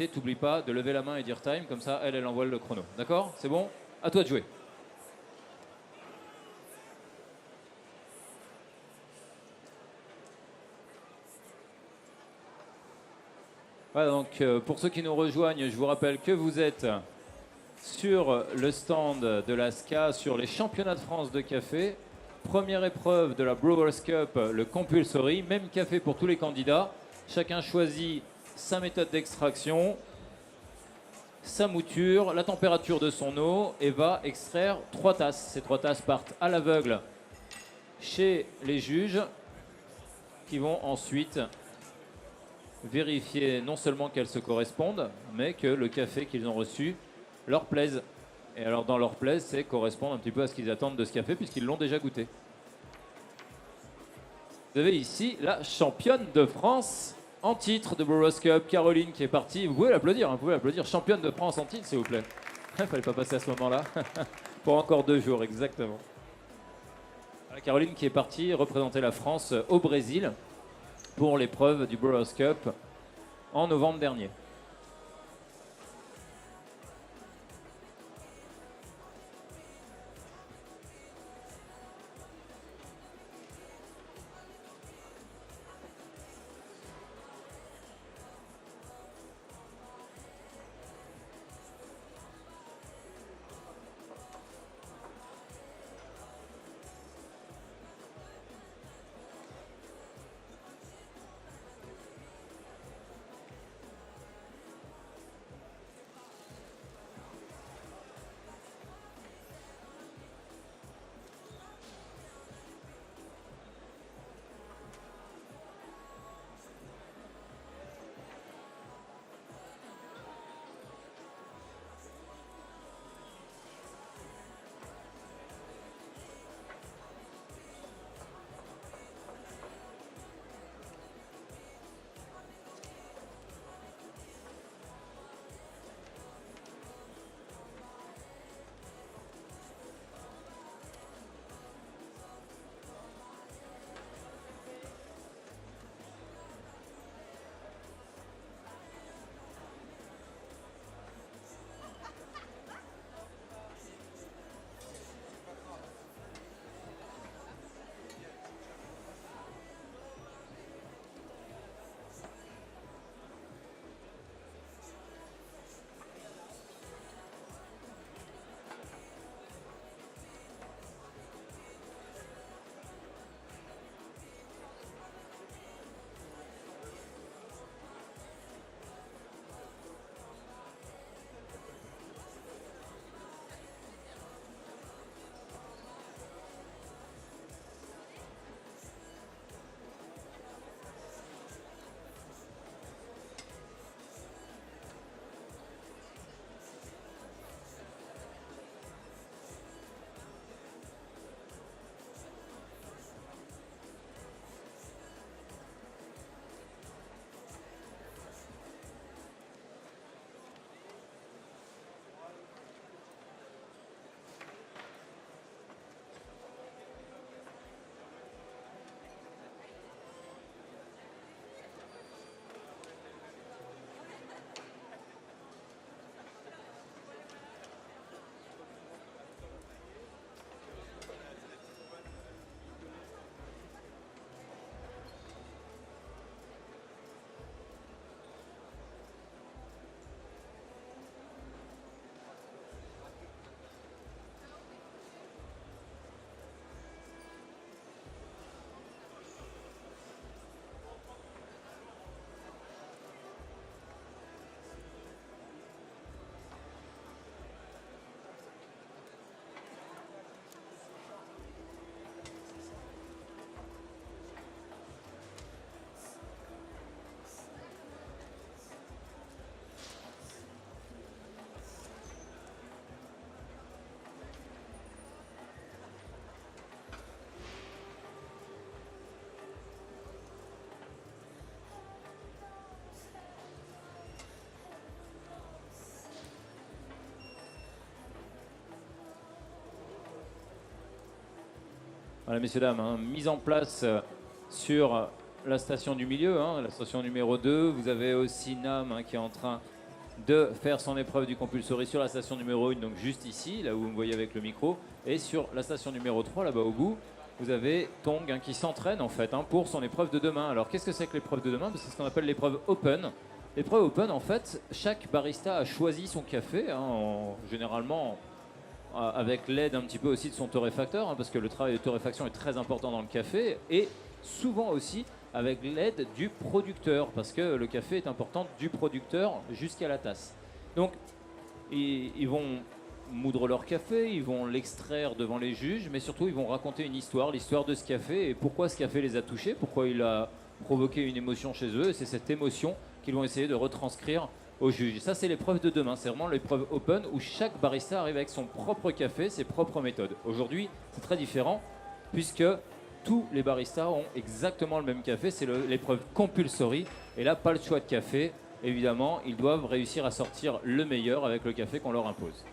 t'oublies pas de lever la main et dire time, comme ça, elle envoie le chrono. D'accord? C'est bon? À toi de jouer. Voilà, donc pour ceux qui nous rejoignent, je vous rappelle que vous êtes sur le stand de la SCA, sur les championnats de France de café. Première épreuve de la Brewers Cup, le compulsory, même café pour tous les candidats. Chacun choisit sa méthode d'extraction, sa mouture, la température de son eau et va extraire 3 tasses. Ces 3 tasses partent à l'aveugle chez les juges qui vont ensuite vérifier non seulement qu'elles se correspondent, mais que le café qu'ils ont reçu leur plaise. Et alors dans leur plaise, c'est correspondre un petit peu à ce qu'ils attendent de ce café puisqu'ils l'ont déjà goûté. Vous avez ici la championne de France en titre de Brewers Cup, Caroline qui est partie. Vous pouvez l'applaudir, championne de France en titre s'il vous plaît. Il ne fallait pas passer à ce moment-là. Pour encore 2 jours, exactement. Voilà, Caroline qui est partie représenter la France au Brésil pour l'épreuve du Brewers Cup en novembre dernier. Voilà, messieurs, dames, mise en place sur la station du milieu, la station numéro 2. Vous avez aussi Nam qui est en train de faire son épreuve du compulsory sur la station numéro 1, donc juste ici, là où vous me voyez avec le micro, et sur la station numéro 3, là-bas au bout, vous avez Tong qui s'entraîne en fait pour son épreuve de demain. Alors qu'est-ce que c'est que l'épreuve de demain? C'est ce qu'on appelle l'épreuve open. L'épreuve open, en fait, chaque barista a choisi son café, généralement avec l'aide un petit peu aussi de son torréfacteur, parce que le travail de torréfaction est très important dans le café, et souvent aussi avec l'aide du producteur, parce que le café est important du producteur jusqu'à la tasse. Donc, ils vont moudre leur café, ils vont l'extraire devant les juges, mais surtout ils vont raconter une histoire, l'histoire de ce café et pourquoi ce café les a touchés, pourquoi il a provoqué une émotion chez eux, et c'est cette émotion qu'ils vont essayer de retranscrire aux juges. Et ça, c'est l'épreuve de demain, c'est vraiment l'épreuve open où chaque barista arrive avec son propre café, ses propres méthodes. Aujourd'hui, c'est très différent puisque tous les baristas ont exactement le même café, c'est l'épreuve compulsory, et là, pas le choix de café. Évidemment, ils doivent réussir à sortir le meilleur avec le café qu'on leur impose.